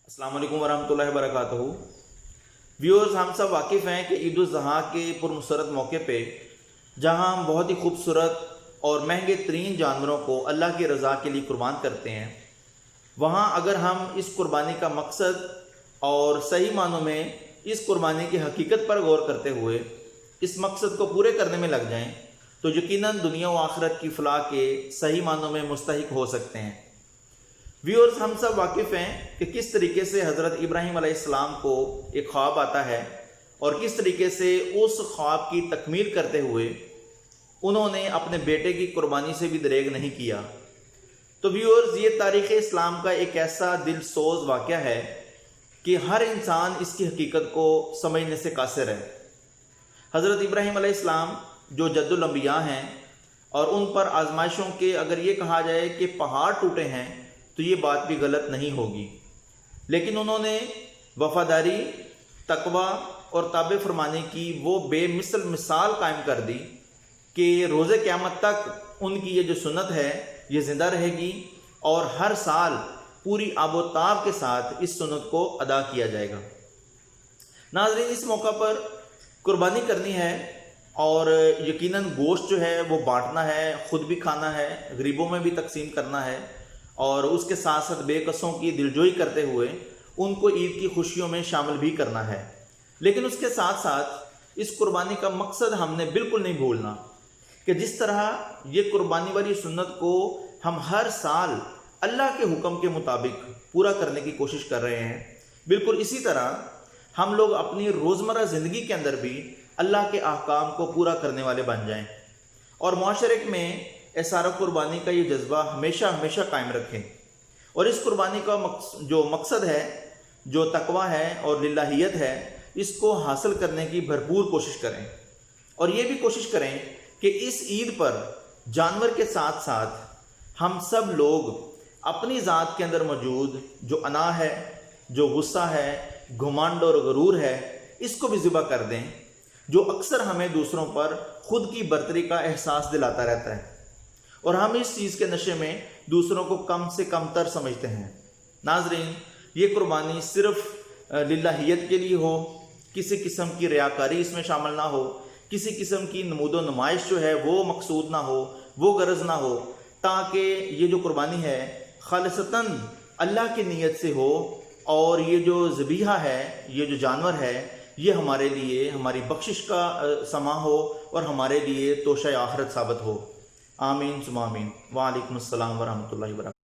अस्सलाम वालेकुम वरहमतुल्लाहि वबरकातुहू। व्यूअर्स, हम सब वाकिफ़ हैं कि ईद उल ज़ुहा के पुरमसरत मौके पे जहां हम बहुत ही खूबसूरत और महंगे तरीन जानवरों को अल्लाह की रज़ा के लिए कुर्बान करते हैं, वहां अगर हम इस कुर्बानी का मकसद और सही मानों में इस कुर्बानी की हकीकत पर गौर करते हुए इस मकसद को पूरे करने में लग जाएं तो यकीनन दुनिया व आखिरत की फलाह के सही मानों में मुस्तहिक हो सकते हैं। व्यूअर्स, हम सब वाकिफ़ हैं कि किस तरीके से हज़रत इब्राहीम अलैहिस्सलाम को एक ख्वाब आता है और किस तरीके से उस ख्वाब की तकमील करते हुए उन्होंने अपने बेटे की कुर्बानी से भी दरेग नहीं किया। तो व्यूअर्स, ये तारीख़ इस्लाम का एक ऐसा दिलसोज वाक़या है कि हर इंसान इसकी हकीकत को समझने से कासिर है। हज़रत इब्राहीम अलैहिस्सलाम जो जद्दुल अंबिया हैं और उन पर आजमाइशों के अगर ये कहा जाए कि पहाड़ टूटे हैं तो ये बात भी गलत नहीं होगी, लेकिन उन्होंने वफ़ादारी, तकवा और ताबे फरमाने की वो बेमिसल मिसाल कायम कर दी कि रोज़े क़यामत तक उनकी ये जो सुन्नत है ये ज़िंदा रहेगी और हर साल पूरी आबोताब के साथ इस सुन्नत को अदा किया जाएगा। नाज़रीन, इस मौका पर कुर्बानी करनी है और यकीनन गोश्त जो है वो बांटना है, ख़ुद भी खाना है, गरीबों में भी तकसीम करना है और उसके साथ साथ बेकसों की दिलजोई करते हुए उनको ईद की खुशियों में शामिल भी करना है। लेकिन उसके साथ साथ इस कुर्बानी का मकसद हमने बिल्कुल नहीं भूलना कि जिस तरह ये कुर्बानी वाली सुन्नत को हम हर साल अल्लाह के हुक्म के मुताबिक पूरा करने की कोशिश कर रहे हैं, बिल्कुल इसी तरह हम लोग अपनी रोज़मर्रा ज़िंदगी के अंदर भी अल्लाह के अहकाम को पूरा करने वाले बन जाएं और मुआशरे में एसार कुर्बानी का ये जज्बा हमेशा हमेशा कायम रखें और इस कुर्बानी का जो मकसद है, जो तकवा है और लिल्लाहियत है, इसको हासिल करने की भरपूर कोशिश करें और ये भी कोशिश करें कि इस ईद पर जानवर के साथ साथ हम सब लोग अपनी ज़ात के अंदर मौजूद जो अना है, जो गुस्सा है, घुमंड और गरूर है, इसको भी ज़िबा कर दें, जो अक्सर हमें दूसरों पर ख़ुद की बर्तरी का एहसास दिलाता रहता है और हम इस चीज़ के नशे में दूसरों को कम से कम तर समझते हैं। नाजरीन, ये कुर्बानी सिर्फ लिल्लाहियत के लिए हो, किसी किस्म की रियाकारी इसमें शामिल ना हो, किसी किस्म की नमूदो नुमाइश जो है वो मकसूद ना हो, वो गरज ना हो, ताकि ये जो कुर्बानी है खालिसतन अल्लाह की नीयत से हो और ये जो ज़बीहा है, ये जो जानवर है, ये हमारे लिए हमारी बख्शिश का समा हो और हमारे लिए तोशा आखिरत साबित हो। आमीन सुमा आमीन। वालेकुम अस्सलाम वरहमतुल्लाहि वबरकातुहू।